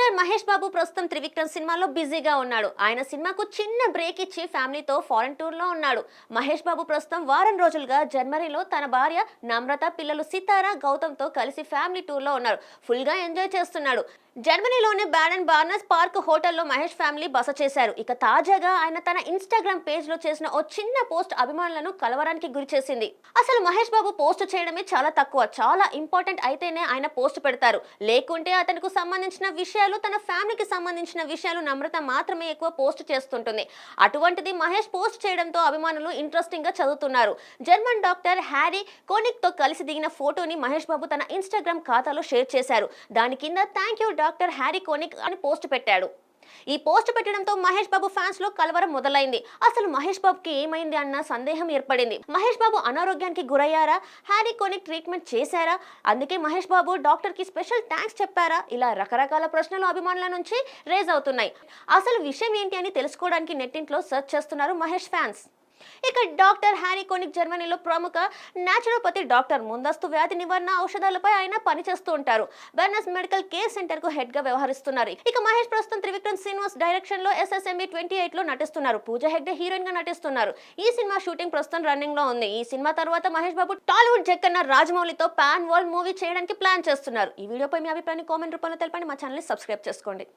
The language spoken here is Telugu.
స్టార్ మహేష్ బాబు ప్రస్తుతం త్రివిక్రమ్ సినిమాలో బిజీగా ఉన్నాడు. ఆయన సినిమాకు చిన్న బ్రేక్ ఇచ్చి ఫ్యామిలీతో ఫారెన్ టూర్ లో ఉన్నాడు. మహేష్ బాబు ప్రస్తుతం వారం రోజులుగా జర్మనీలో తన భార్య నమ్రత, పిల్లలు సితారా, గౌతమ్ తో కలిసి ఫ్యామిలీ టూర్ లో ఉన్నారు. ఫుల్ గా ఎంజాయ్ చేస్తున్నాడు. జర్మనీలోని బ్యాడెన్ బార్నస్ పార్క్ హోటల్లో మహేష్ ఫ్యామిలీ బస చేశారు. ఇక తాజాగా ఆయన తన ఇన్స్టాగ్రామ్ పేజ్ లో చేసిన ఓ చిన్న పోస్ట్ అభిమానులను కలవరానికి గురి చేసింది. అసలు మహేష్ బాబు పోస్ట్ చేయడమే చాలా తక్కువ, చాలా ఇంపార్టెంట్ అయితేనే ఆయన పోస్ట్ పెడతారు. లేకుంటే అతనికి సంబంధించిన విషయాలు, తన ఫ్యామిలీకి సంబంధించిన విషయాలు నమ్రత మాత్రమే ఎక్కువ పోస్ట్ చేస్తుంటుంది. అటువంటిది మహేష్ పోస్ట్ చేయడంతో అభిమానులు ఇంట్రెస్టింగ్ గా చదువుతున్నారు. జర్మన్ డాక్టర్ హ్యారీ కోనిక్ తో కలిసి దిగిన ఫోటోని మహేష్ బాబు తన ఇన్స్టాగ్రామ్ ఖాతాలో షేర్ చేశారు. దాని కింద thank you doctor Harry conic అని పోస్ట్ పెట్టాడు. ఈ పోస్ట్ పెట్టడంతో మహేష్ బాబు ఫ్యాన్స్ లో కలవరం మొదలైంది. అసలు మహేష్ బాబుకి ఏమైంది అన్న సందేహం ఏర్పడింది. మహేష్ బాబు అనారోగ్యానికి గురయ్యారా, హ్యారీ కోనిక్ ట్రీట్మెంట్ చేశారా, అందుకే మహేష్ బాబు డాక్టర్ కి స్పెషల్ థ్యాంక్స్ చెప్పారా, ఇలా రకరకాల ప్రశ్నలు అభిమానుల నుంచి రేజ్ అవుతున్నాయి. అసలు విషయం ఏంటి అని తెలుసుకోవడానికి నెట్టింట్లో సెర్చ్ చేస్తున్నారు మహేష్ ఫ్యాన్స్. ఇక డాక్టర్ హ్యారీ కోనిక్ జర్మనీలో ప్రముఖ న్యాచురోపతి డాక్టర్. ముందస్తు వ్యాధి నివారణ ఔషధాలపై ఆయన పనిచేస్తూ ఉంటారు. బెర్నస్ మెడికల్ కేర్ సెంటర్ కు హెడ్ గా వ్యవహరిస్తున్నారు. ఇక మహేష్ ప్రస్తుతం త్రివిక్రమ్ శ్రీనివాస్ డైరెక్షన్ లో SSMB 28 లో నటిస్తున్నారు. పూజా హెగ్డే హీరోయిన్ గా నటిస్తున్నారు. ఈ సినిమా షూటింగ్ ప్రస్తుతం రన్నింగ్ లో ఉంది. ఈ సినిమా తర్వాత మహేష్ బాబు టాలీవుడ్ జక్కన్న రాజమౌళితో పాన్ వరల్డ్ మూవీ చేయడానికి ప్లాన్ చేస్తున్నారు. ఈ వీడియోపై మీ అభిప్రాయాన్ని కామెంట్ రూపంలో తెలపండి. మా ఛానల్ ని సబ్స్క్రైబ్ చేసుకోండి.